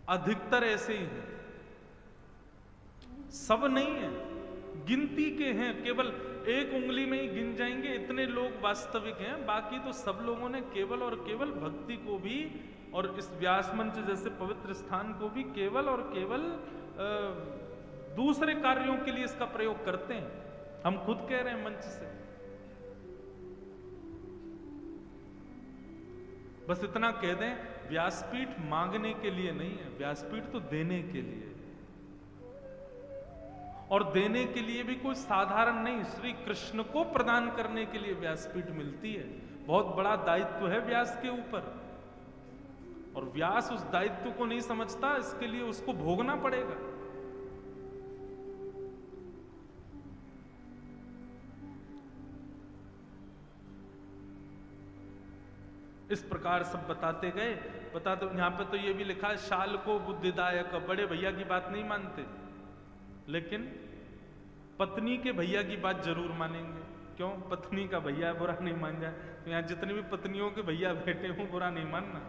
अधिकतर ऐसे ही हैं, सब नहीं है, गिनती के हैं, केवल एक उंगली में ही गिन जाएंगे इतने लोग वास्तविक हैं। बाकी तो सब लोगों ने केवल और केवल भक्ति को भी और इस व्यास मंच जैसे पवित्र स्थान को भी केवल और केवल दूसरे कार्यों के लिए इसका प्रयोग करते हैं। हम खुद कह रहे हैं मंच से। बस इतना कह दें, व्यासपीठ मांगने के लिए नहीं है, व्यासपीठ तो देने के लिए, और देने के लिए भी कोई साधारण नहीं, श्री कृष्ण को प्रदान करने के लिए व्यासपीठ मिलती है। बहुत बड़ा दायित्व है व्यास के ऊपर, और व्यास उस दायित्व को नहीं समझता, इसके लिए उसको भोगना पड़ेगा। इस प्रकार सब बताते गए, बताते यहां पे तो ये भी लिखा है, शाल को बुद्धिदायक, बड़े भैया की बात नहीं मानते, लेकिन पत्नी के भैया की बात जरूर मानेंगे। क्यों? पत्नी का भैया बुरा नहीं मान जाए। तो यहां जितने भी पत्नियों के भैया बैठे हों, बुरा नहीं मानना।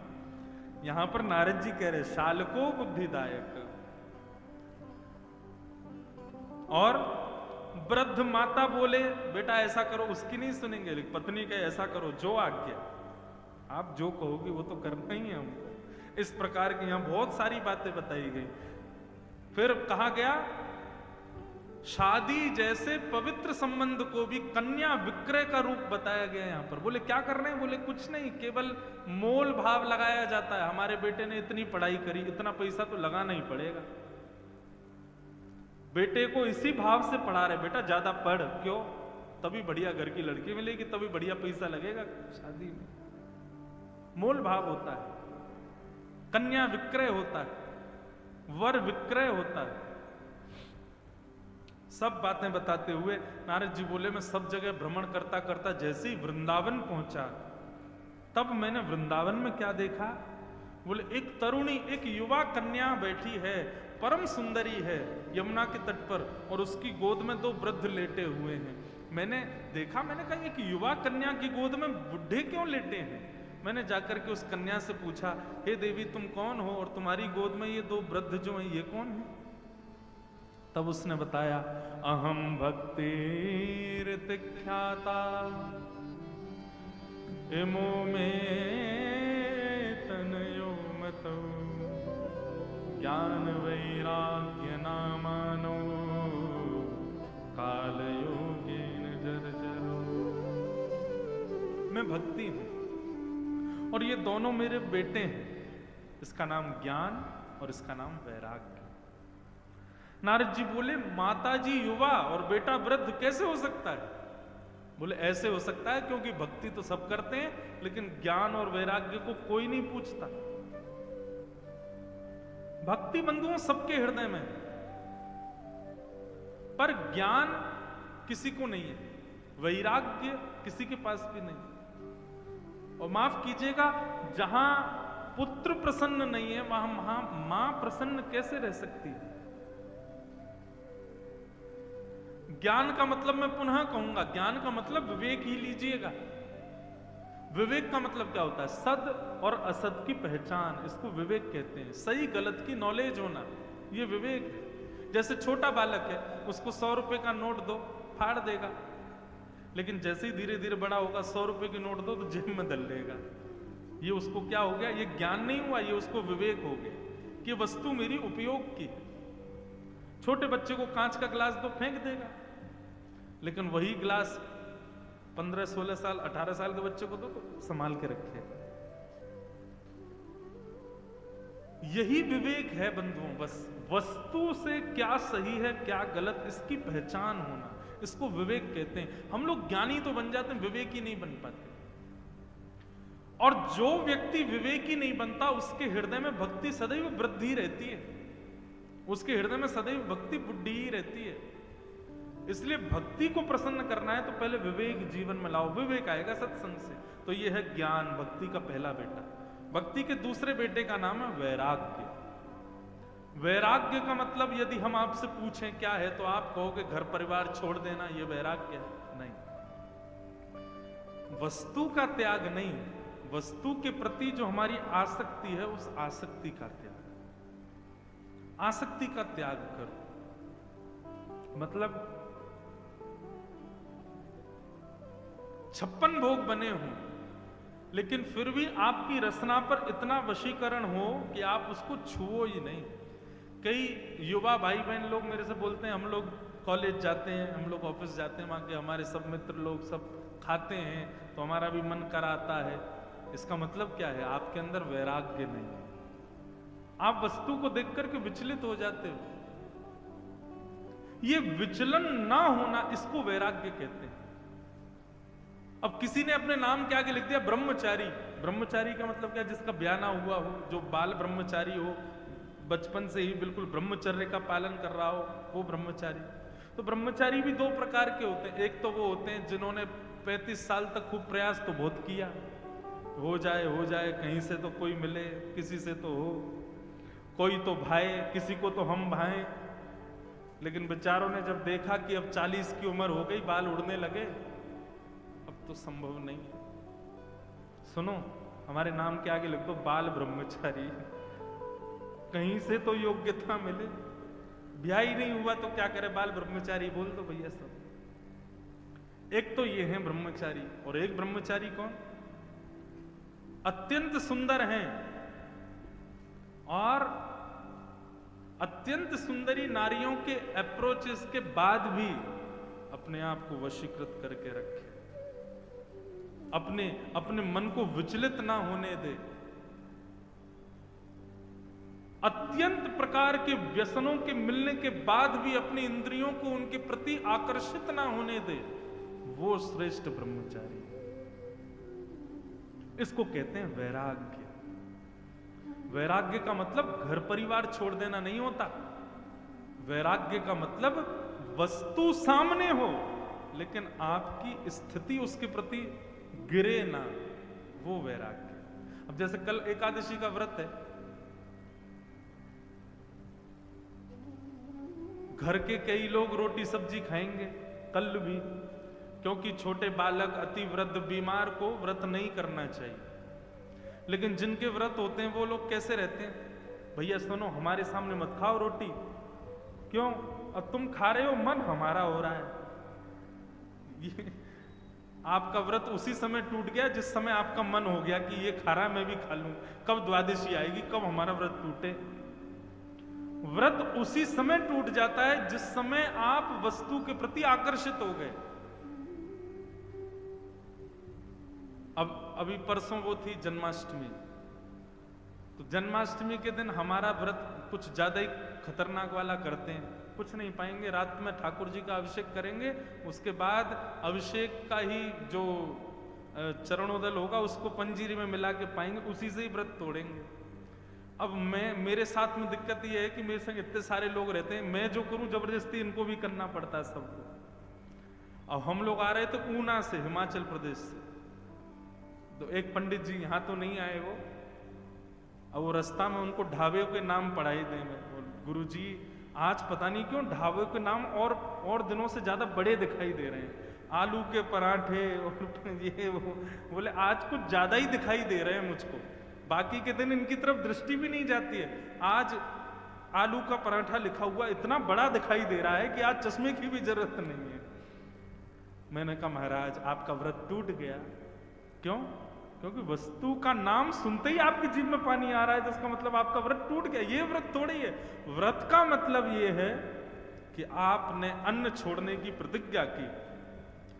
यहां पर नारद जी कह रहे शाल को बुद्धिदायक, और वृद्ध माता बोले बेटा ऐसा करो, उसकी नहीं सुनेंगे, पत्नी कहे ऐसा करो, जो आज्ञा, आप जो कहोगे वो तो करना ही है हमको। इस प्रकार की यहां बहुत सारी बातें बताई गई। फिर कहा गया, शादी जैसे पवित्र संबंध को भी कन्या विक्रय का रूप बताया गया यहां पर। बोले क्या कर रहे हैं? बोले कुछ नहीं, केवल मोल भाव लगाया जाता है। हमारे बेटे ने इतनी पढ़ाई करी, इतना पैसा तो लगाना ही पड़ेगा। बेटे को इसी भाव से पढ़ा रहे, बेटा ज्यादा पढ़, क्यों? तभी बढ़िया घर की लड़की मिलेगी, तभी बढ़िया पैसा लगेगा शादी में। मोल भाव होता है, कन्या विक्रय होता है, वर विक्रय होता है। सब बातें बताते हुए नारद जी बोले, मैं सब जगह भ्रमण करता करता जैसे ही वृंदावन पहुंचा, तब मैंने वृंदावन में क्या देखा? बोले एक तरुणी, एक युवा कन्या बैठी है, परम सुंदरी है, यमुना के तट पर, और उसकी गोद में 2 वृद्ध लेटे हुए हैं। मैंने देखा, मैंने कहा एक युवा कन्या की गोद में बुढ़े क्यों लेटे हैं? मैंने जाकर के उस कन्या से पूछा, हे देवी तुम कौन हो, और तुम्हारी गोद में ये 2 वृद्ध जो हैं ये कौन है? तब उसने बताया, अहम भक्तिर्तिख्याता इमो में तनयो मतो ज्ञान वैराग्य नामानो काल योगेन जर्जरो। मैं भक्ति हूं और ये दोनों मेरे बेटे हैं, इसका नाम ज्ञान और इसका नाम वैराग्य। नारद जी बोले, माता जी युवा और बेटा वृद्ध कैसे हो सकता है? बोले ऐसे हो सकता है क्योंकि भक्ति तो सब करते हैं, लेकिन ज्ञान और वैराग्य को कोई नहीं पूछता। भक्ति बंधुओं सबके हृदय में, पर ज्ञान किसी को नहीं है, वैराग्य किसी के पास भी नहीं। और माफ कीजिएगा, जहां पुत्र प्रसन्न नहीं है वहां मां प्रसन्न कैसे रह सकती है? ज्ञान का मतलब मैं पुनः कहूंगा, ज्ञान का मतलब विवेक ही लीजिएगा। विवेक का मतलब क्या होता है? सद और असद की पहचान, इसको विवेक कहते हैं। सही गलत की नॉलेज होना, ये विवेक है। जैसे छोटा बालक है, उसको 100 रुपए का नोट दो, फाड़ देगा, लेकिन जैसे ही धीरे धीरे बड़ा होगा 100 रुपए की नोट दो तो जेब में डाल लेगा। ये उसको क्या हो गया? ये ज्ञान नहीं हुआ, ये उसको विवेक हो गया कि वस्तु मेरी उपयोग की। छोटे बच्चे को कांच का गिलास दो, फेंक देगा, लेकिन वही गिलास 15, 16 साल, 18 साल के बच्चे को दो तो संभाल के रखेगा। यही विवेक है बंधुओं। बस वस्तु से क्या सही है क्या गलत, इसकी पहचान होना, इसको विवेक कहते हैं। हम लोग ज्ञानी तो बन जाते हैं, विवेकी नहीं बन पाते। और जो व्यक्ति विवेकी नहीं बनता, उसके हृदय में भक्ति सदैव वृद्धि रहती है, उसके हृदय में सदैव भक्ति बुद्धि ही रहती है। इसलिए भक्ति को प्रसन्न करना है तो पहले विवेक जीवन में लाओ, विवेक आएगा सत्संग से। तो यह है ज्ञान, भक्ति का पहला बेटा। भक्ति के दूसरे बेटे का नाम है वैराग्य। वैराग्य का मतलब यदि हम आपसे पूछें क्या है, तो आप कहोगे घर परिवार छोड़ देना, यह वैराग्य है? नहीं, वस्तु का त्याग नहीं, वस्तु के प्रति जो हमारी आसक्ति है, उस आसक्ति का त्याग। आसक्ति का त्याग करो। मतलब 56 भोग बने हों, लेकिन फिर भी आपकी रसना पर इतना वशीकरण हो कि आप उसको छुओ ही नहीं। कई युवा भाई बहन लोग मेरे से बोलते हैं, हम लोग कॉलेज जाते हैं, हम लोग ऑफिस जाते हैं, वहाँ के हमारे सब मित्र लोग सब खाते हैं तो हमारा भी मन कराता है। इसका मतलब क्या है? आपके अंदर वैराग्य नहीं है। आप वस्तु को देख करके विचलित हो जाते हो। ये विचलन ना होना, इसको वैराग्य कहते हैं। अब किसी ने अपने नाम के आगे लिख दिया ब्रह्मचारी। ब्रह्मचारी का मतलब क्या? जिसका ब्याह ना हुआ हो, जो बाल ब्रह्मचारी हो, बचपन से ही बिल्कुल ब्रह्मचर्य का पालन कर रहा हो, वो ब्रह्मचारी। तो ब्रह्मचारी भी दो प्रकार के होते हैं। एक तो वो होते हैं जिन्होंने 35 साल तक खूब प्रयास तो बहुत किया, हो जाए कहीं से तो कोई मिले, किसी से तो हो, कोई तो भाए, किसी को तो हम भाएं। लेकिन बेचारों ने जब देखा कि अब 40 की उम्र हो गई, बाल उड़ने लगे, अब तो संभव नहीं। सुनो, हमारे नाम के आगे लिख दो बाल ब्रह्मचारी, कहीं से तो योग्यता मिले। ब्याह ही नहीं हुआ तो क्या करे, बाल ब्रह्मचारी बोल दो भैया सब। एक तो ये है ब्रह्मचारी, और एक ब्रह्मचारी कौन? अत्यंत सुंदर हैं और अत्यंत सुंदरी नारियों के अप्रोचेस के बाद भी अपने आप को वशीकृत करके रखे, अपने मन को विचलित ना होने दे, अत्यंत प्रकार के व्यसनों के मिलने के बाद भी अपनी इंद्रियों को उनके प्रति आकर्षित ना होने दे, वो श्रेष्ठ ब्रह्मचारी। इसको कहते हैं वैराग्य। वैराग्य का मतलब घर परिवार छोड़ देना नहीं होता। वैराग्य का मतलब वस्तु सामने हो लेकिन आपकी स्थिति उसके प्रति गिरे ना, वो वैराग्य। अब जैसे कल एकादशी का व्रत है, घर के कई लोग रोटी सब्जी खाएंगे कल भी, क्योंकि छोटे बालक, अति वृद्ध, बीमार को व्रत नहीं करना चाहिए। लेकिन जिनके व्रत होते हैं वो लोग कैसे रहते हैं? भैया सुनो, हमारे सामने मत खाओ रोटी। क्यों? अब तुम खा रहे हो, मन हमारा हो रहा है। ये आपका व्रत उसी समय टूट गया जिस समय आपका मन हो गया कि ये खा रहा मैं भी खा लूं। कब द्वादशी आएगी, कब हमारा व्रत टूटे? व्रत उसी समय टूट जाता है जिस समय आप वस्तु के प्रति आकर्षित हो गए। अब अभी परसों वो थी जन्माष्टमी, तो जन्माष्टमी के दिन हमारा व्रत कुछ ज्यादा ही खतरनाक वाला करते हैं। कुछ नहीं पाएंगे, रात में ठाकुर जी का अभिषेक करेंगे, उसके बाद अभिषेक का ही जो चरणोदल होगा उसको पंजीरी में मिला के पाएंगे, उसी से ही व्रत तोड़ेंगे। अब मेरे साथ में दिक्कत ये है कि मेरे संग इतने सारे लोग रहते हैं, मैं जो करूं जबरदस्ती इनको भी करना पड़ता है सबको। अब हम लोग आ रहे थे ऊना से, हिमाचल प्रदेश से, तो एक पंडित जी यहाँ तो नहीं आए वो, अब वो रास्ता में उनको ढाबे के नाम पढ़ाई दे में, गुरु जी आज पता नहीं क्यों ढाबे के नाम और दिनों से ज्यादा बड़े दिखाई दे रहे हैं, आलू के पराठे और ये वो, बोले आज कुछ ज्यादा ही दिखाई दे रहे हैं मुझको, बाकी के दिन इनकी तरफ दृष्टि भी नहीं जाती है, आज आलू का पराठा लिखा हुआ इतना बड़ा दिखाई दे रहा है कि आज चश्मे की भी जरूरत नहीं है। मैंने कहा महाराज आपका व्रत टूट गया। क्यों? क्योंकि वस्तु का नाम सुनते ही आपकी जीभ में पानी आ रहा है, तो इसका मतलब आपका व्रत टूट गया। ये व्रत थोड़ी है। व्रत का मतलब ये है कि आपने अन्न छोड़ने की प्रतिज्ञा की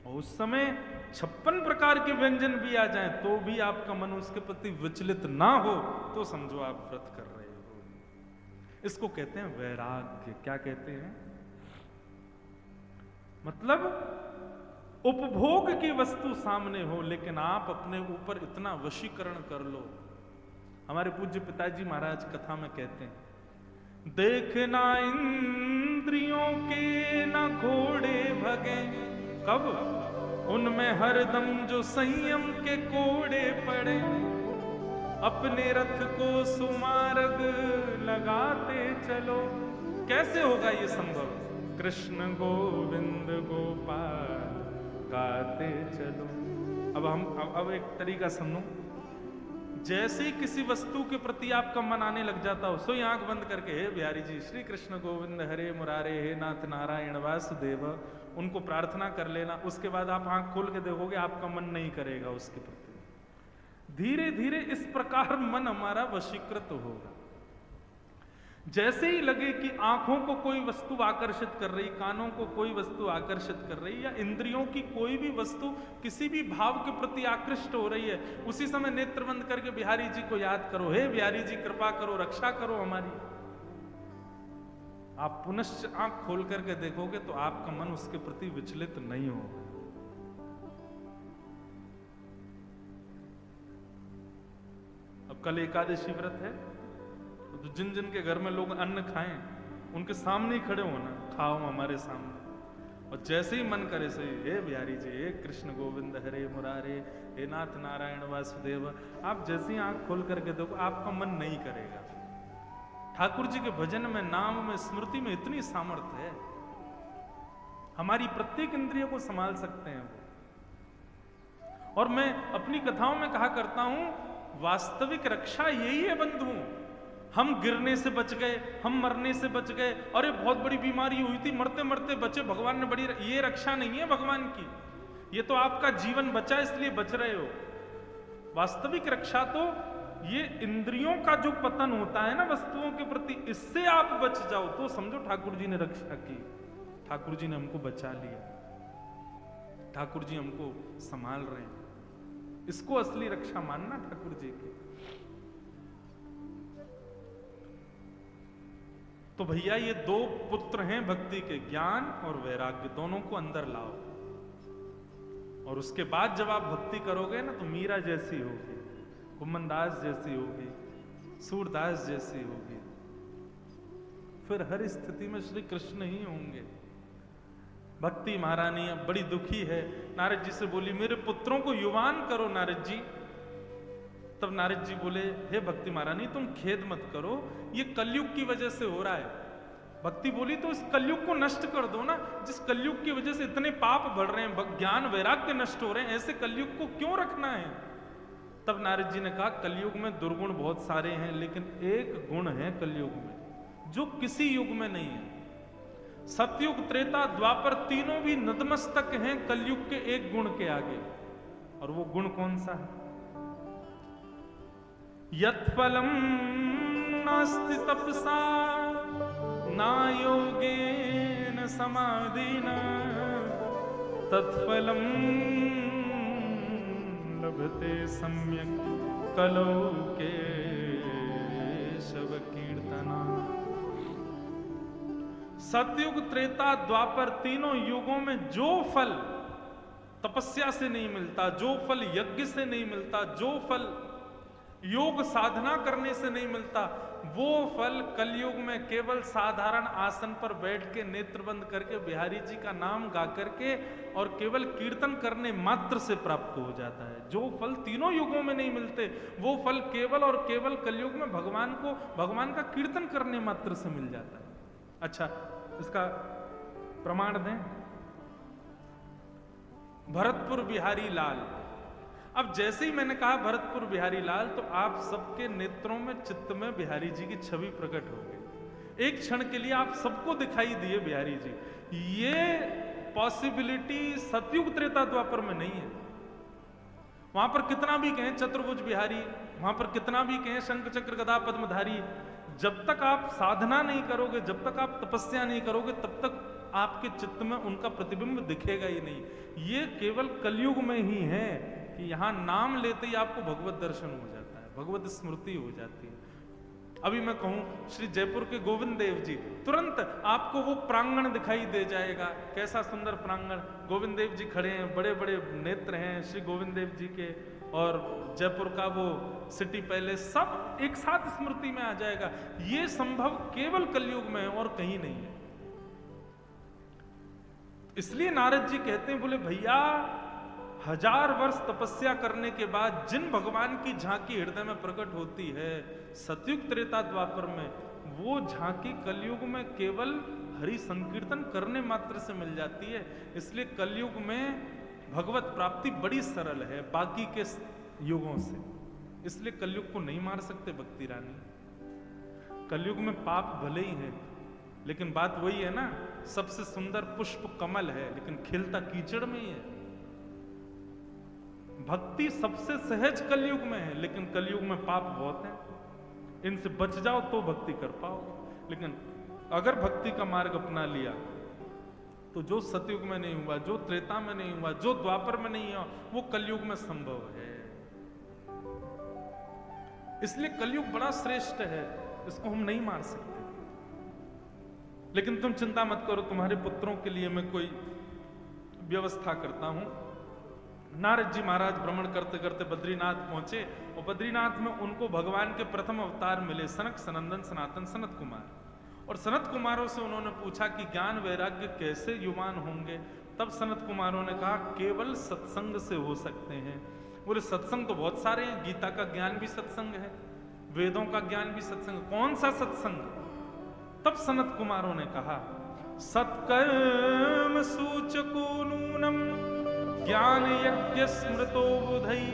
और उस समय 56 प्रकार के व्यंजन भी आ जाएं तो भी आपका मन उसके प्रति विचलित ना हो, तो समझो आप व्रत कर रहे हो। इसको कहते हैं वैराग्य। क्या कहते हैं? मतलब उपभोग की वस्तु सामने हो लेकिन आप अपने ऊपर इतना वशीकरण कर लो। हमारे पूज्य पिताजी महाराज कथा में कहते हैं, देखना इंद्रियों के न घोड़े भगे, कब? उनमें हरदम जो संयम के कोड़े पड़े, अपने रथ को सुमार्ग लगाते चलो। कैसे होगा ये संभव? कृष्ण गोविंद गोपाल गाते चलो। अब एक तरीका सुनो। जैसे ही किसी वस्तु के प्रति आपका मन आने लग जाता हो, सोई आंख बंद करके हे बिहारी जी श्री कृष्ण गोविंद हरे मुरारे हे नाथ नारायण वासुदेव, उनको प्रार्थना कर लेना। उसके बाद आप आंख खोल के देखोगे आपका मन नहीं करेगा उसके प्रति। धीरे धीरे इस प्रकार मन हमारा वशीकृत होगा। जैसे ही लगे कि आंखों को कोई वस्तु आकर्षित कर रही, कानों को कोई वस्तु आकर्षित कर रही, या इंद्रियों की कोई भी वस्तु किसी भी भाव के प्रति आकृष्ट हो रही है, उसी समय नेत्र बंद करके बिहारी जी को याद करो, हे बिहारी जी कृपा करो, रक्षा करो हमारी। आप पुनश्च आंख खोल करके देखोगे तो आपका मन उसके प्रति विचलित नहीं होगा। अब कल एकादशी व्रत है, तो जिन जिन के घर में लोग अन्न खाएं उनके सामने ही खड़े होना, खाओ हमारे सामने। और जैसे ही मन करे से हे बिहारी जी हे कृष्ण गोविंद हरे मुरारे हे नाथ नारायण वासुदेव, आप जैसे ही आंख खोल करके देखो आपका मन नहीं करेगा। ठाकुर जी के भजन में, नाम में, स्मृति में इतनी सामर्थ्य है, हमारी प्रत्येक इंद्रिय को संभाल सकते हैं वो। और मैं अपनी कथाओं में कहा करता हूं, वास्तविक रक्षा यही है बंधुओं। हम गिरने से बच गए, हम मरने से बच गए, अरे बहुत बड़ी बीमारी हुई थी मरते मरते बचे, भगवान ने बड़ी, ये रक्षा नहीं है भगवान की। ये तो आपका जीवन बचा इसलिए बच रहे हो। वास्तविक रक्षा तो ये इंद्रियों का जो पतन होता है ना वस्तुओं के प्रति, इससे आप बच जाओ तो समझो ठाकुर जी ने रक्षा की, ठाकुर जी ने हमको बचा लिया, ठाकुर जी हमको संभाल रहे हैं। इसको असली रक्षा मानना ठाकुर जी की। तो भैया ये दो पुत्र हैं भक्ति के, ज्ञान और वैराग्य, दोनों को अंदर लाओ। और उसके बाद जब आप भक्ति करोगे ना तो मीरा जैसी होगी, कुमनदास जैसी होगी, सूरदास जैसी होगी, फिर हर स्थिति में श्री कृष्ण ही होंगे। भक्ति महारानी अब बड़ी दुखी है, नारद जी से बोली मेरे पुत्रों को युवान करो नारद जी। तब नारद जी बोले हे भक्ति महारानी तुम खेद मत करो, ये कलयुग की वजह से हो रहा है। भक्ति बोली तो इस कलयुग को नष्ट कर दो ना, जिस कलयुग की वजह से इतने पाप बढ़ रहे हैं, ज्ञान वैराग्य नष्ट हो रहे हैं, ऐसे कलयुग को क्यों रखना है। तब नारद जी ने कहा कलयुग में दुर्गुण बहुत सारे हैं, लेकिन एक गुण है कलयुग में जो किसी युग में नहीं है। सतयुग त्रेता द्वापर तीनों भी नतमस्तक हैं कलयुग के एक गुण के आगे, और वो गुण कौन सा है। यत्फलम नास्ति तपसा ना योगेन समाधिना तत्फलम लभते सम्यक कलौ केशव कीर्तना। सतयुग त्रेता द्वापर तीनों युगों में जो फल तपस्या से नहीं मिलता, जो फल यज्ञ से नहीं मिलता, जो फल योग साधना करने से नहीं मिलता, वो फल कलयुग में केवल साधारण आसन पर बैठ के नेत्र बंद करके बिहारी जी का नाम गा करके और केवल कीर्तन करने मात्र से प्राप्त हो जाता है। जो फल तीनों युगों में नहीं मिलते, वो फल केवल और केवल कलयुग में भगवान का कीर्तन करने मात्र से मिल जाता है। अच्छा, इसका प्रमाण दें। भरतपुर बिहारी लाल, अब जैसे ही मैंने कहा भरतपुर बिहारी लाल, तो आप सबके नेत्रों में, चित्त में बिहारी जी की छवि प्रकट हो गई। एक क्षण के लिए आप सबको दिखाई दिए बिहारी जी। ये पॉसिबिलिटी सतयुग त्रेता द्वापर में नहीं है। वहां पर कितना भी कहें चतुर्भुज बिहारी, वहां पर कितना भी कहें शंख चक्र गदा पद्मधारी, जब तक आप साधना नहीं करोगे, जब तक आप तपस्या नहीं करोगे, तब तक आपके चित्त में उनका प्रतिबिंब दिखेगा ही नहीं। ये केवल कलयुग में ही है कि यहां नाम लेते ही आपको भगवत दर्शन हो जाता है, भगवत स्मृति हो जाती है। अभी मैं कहूं श्री जयपुर के गोविंद देव जी, तुरंत आपको वो प्रांगण दिखाई दे जाएगा। कैसा सुंदर प्रांगण, गोविंद देव जी खड़े हैं, बड़े बड़े नेत्र हैं श्री गोविंद देव जी के, और जयपुर का वो सिटी पैलेस, सब एक साथ स्मृति में आ जाएगा। ये संभव केवल कलयुग में है और कहीं नहीं है। इसलिए नारद जी कहते हैं, बोले भैया 1000 वर्ष तपस्या करने के बाद जिन भगवान की झांकी हृदय में प्रकट होती है सतयुग त्रेता द्वापर में, वो झांकी कलयुग में केवल हरि संकीर्तन करने मात्र से मिल जाती है। इसलिए कलयुग में भगवत प्राप्ति बड़ी सरल है बाकी के युगों से। इसलिए कलयुग को नहीं मार सकते भक्ति रानी। कलयुग में पाप भले ही है, लेकिन बात वही है ना, सबसे सुंदर पुष्प कमल है लेकिन खिलता कीचड़ में ही है। भक्ति सबसे सहज कलयुग में है, लेकिन कलयुग में पाप बहुत है। इनसे बच जाओ तो भक्ति कर पाओगे। लेकिन अगर भक्ति का मार्ग अपना लिया तो जो सतयुग में नहीं हुआ, जो त्रेता में नहीं हुआ, जो द्वापर में नहीं हुआ, वो कलयुग में संभव है। इसलिए कलयुग बड़ा श्रेष्ठ है, इसको हम नहीं मार सकते। लेकिन तुम चिंता मत करो, तुम्हारे पुत्रों के लिए मैं कोई व्यवस्था करता हूं। नारद जी महाराज भ्रमण करते करते बद्रीनाथ पहुंचे और बद्रीनाथ में उनको भगवान के प्रथम अवतार मिले, सनक सनंदन सनातन सनत कुमार। और सनत कुमारों से उन्होंने पूछा कि ज्ञान वैराग्य कैसे युवान होंगे। तब सनत कुमारों ने कहा केवल सत्संग से हो सकते हैं। बोले सत्संग तो बहुत सारे हैं, गीता का ज्ञान भी सत्संग है, वेदों का ज्ञान भी सत्संग, कौन सा सत्संग? तब सनत कुमारों ने कहा सत्कर्म सूचको नूनम ज्ञान यज्ञ स्मृतो बुधई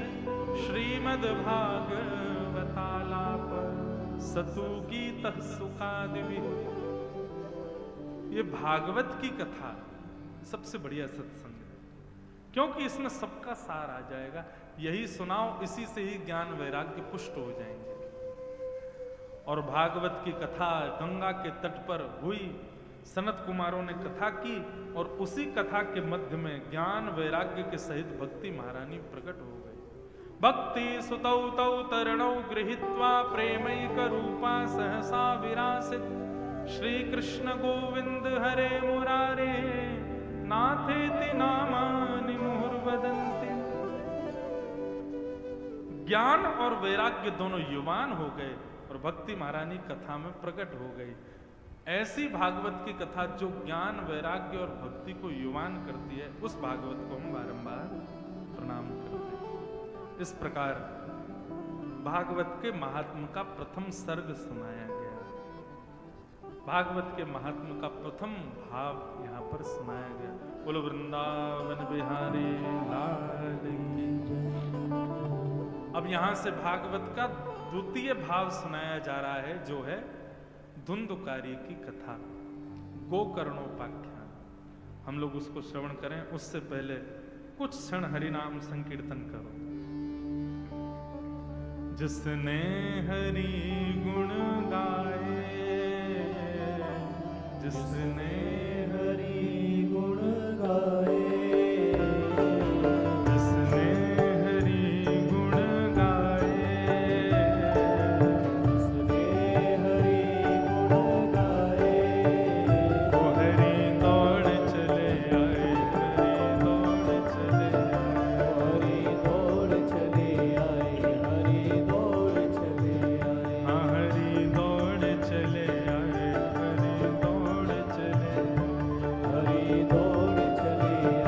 श्रीमद् भागवतालाप सतु गीत सुखादिवि। ये भागवत की कथा सबसे बढ़िया सत्संग है, क्योंकि इसमें सबका सार आ जाएगा। यही सुनाओ, इसी से ही ज्ञान वैराग्य पुष्ट हो जाएंगे। और भागवत की कथा गंगा के तट पर हुई, सनत कुमारों ने कथा की और उसी कथा के मध्य में ज्ञान वैराग्य के सहित भक्ति महारानी प्रकट हो गई। भक्ति सुतौ तौ तरणौ गृहीत्वा प्रेमैक रूपा सहसा विरासित श्री कृष्ण गोविंद हरे मुरारे नाथेति नामानि मुहुर्वदन्ति। ज्ञान और वैराग्य दोनों युवान हो गए और भक्ति महारानी कथा में प्रकट हो गई। ऐसी भागवत की कथा जो ज्ञान वैराग्य और भक्ति को युवान करती है, उस भागवत को हम बारंबार प्रणाम करते हैं। इस प्रकार भागवत के महात्म का प्रथम सर्ग सुनाया गया। भागवत के महात्म का प्रथम भाव यहाँ पर सुनाया गया। बोलो वृंदावन बिहारी लाल की। अब यहाँ से भागवत का द्वितीय भाव सुनाया जा रहा है, जो है धुंधुकारी की कथा, गोकर्णोपाख्यान। हम लोग उसको श्रवण करें, उससे पहले कुछ क्षण हरिनाम संकीर्तन करो। जिसने हरि गुण गाए, जिसने हरि गुण गाए, दौड़ चले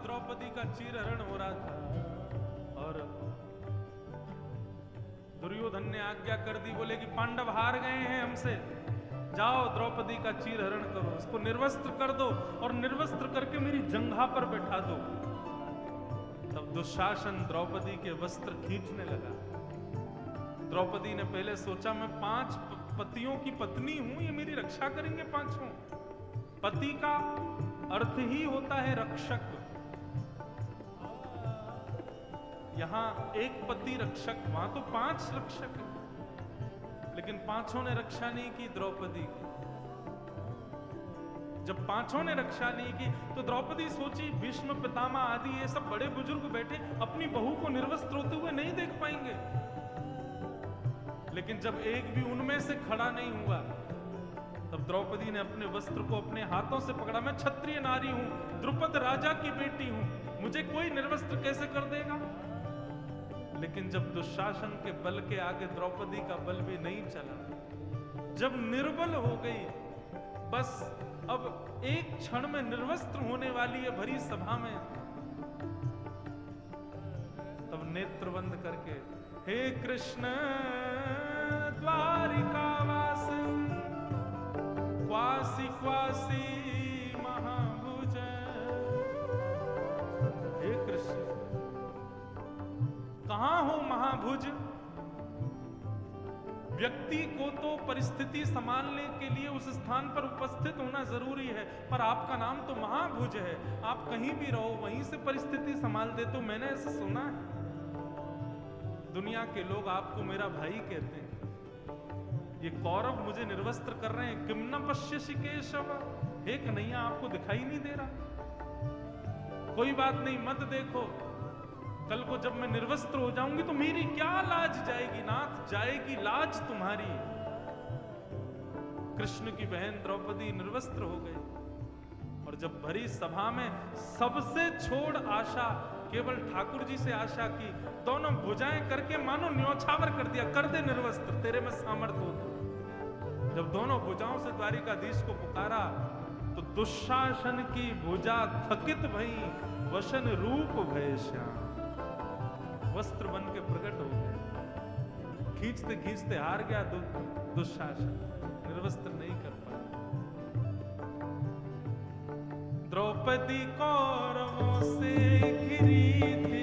द्रौपदी का चीरहरण हो रहा था और दुर्योधन ने आज्ञा कर दी, बोले कि पांडव हार गए हैं हमसे, जाओ द्रौपदी का चीरहरण करो, इसको निर्वस्त्र कर दो और निर्वस्त्र करके मेरी जंघा पर बैठा दो। तब दुशासन द्रौपदी के वस्त्र खींचने लगा। द्रौपदी ने पहले सोचा मैं 5 पतियों की पत्नी हूं, ये मेरी रक्षा करेंगे पांचों। पति का अर्थ ही होता है रक्षक। यहां एक पति रक्षक, वहां तो 5 रक्षक है, लेकिन पांचों ने रक्षा नहीं की द्रौपदी की। जब पांचों ने रक्षा नहीं की तो द्रौपदी सोची भीष्म पितामह आदि ये सब बड़े बुजुर्ग बैठे अपनी बहू को निर्वस्त्र होते हुए नहीं देख पाएंगे। लेकिन जब एक भी उनमें से खड़ा नहीं हुआ तब द्रौपदी ने अपने वस्त्र को अपने हाथों से पकड़ा। मैं क्षत्रिय नारी हूं, द्रुपद राजा की बेटी हूं, मुझे कोई निर्वस्त्र कैसे कर देगा। लेकिन जब दुशासन के बल के आगे द्रौपदी का बल भी नहीं चला, जब निर्बल हो गई, बस अब एक क्षण में निर्वस्त्र होने वाली है भरी सभा में, तब नेत्र बंद करके हे कृष्ण द्वारिकावास क्वासी क्वासी महाभुज, हे कृष्ण कहां हो महाभुज। व्यक्ति को तो परिस्थिति संभालने के लिए उस स्थान पर उपस्थित होना जरूरी है, पर आपका नाम तो महाभुज है, आप कहीं भी रहो वहीं से परिस्थिति संभाल दे। तो मैंने ऐसा सुना है, दुनिया के लोग आपको मेरा भाई कहते हैं, ये कौरव मुझे निर्वस्त्र कर रहे हैं, किम न पश्यसि केशव, हे कन्हैया आपको दिखाई नहीं दे रहा। कोई बात नहीं, मत देखो, कल को जब मैं निर्वस्त्र हो जाऊंगी तो मेरी क्या लाज जाएगी नाथ, जाएगी लाज तुम्हारी। कृष्ण की बहन द्रौपदी निर्वस्त्र हो गई और जब भरी सभा में सबसे छोड़ आशा केवल ठाकुर जी से आशा की, दोनों भुजाएं करके मानो न्योछावर कर दिया, कर दे निर्वस्त्र, तेरे में सामर्थ्य हो तो। जब दोनों भुजाओं से द्वारिकाधीश को पुकारा तो दुशासन की भुजा थकित भई, वसन रूप भय श्याम, वस्त्र बन के प्रकट हो गए। खींचते खींचते हार गया दुशासन, निर्वस्त्र नहीं कर पाया। द्रौपदी कौरवों से घिरी थी,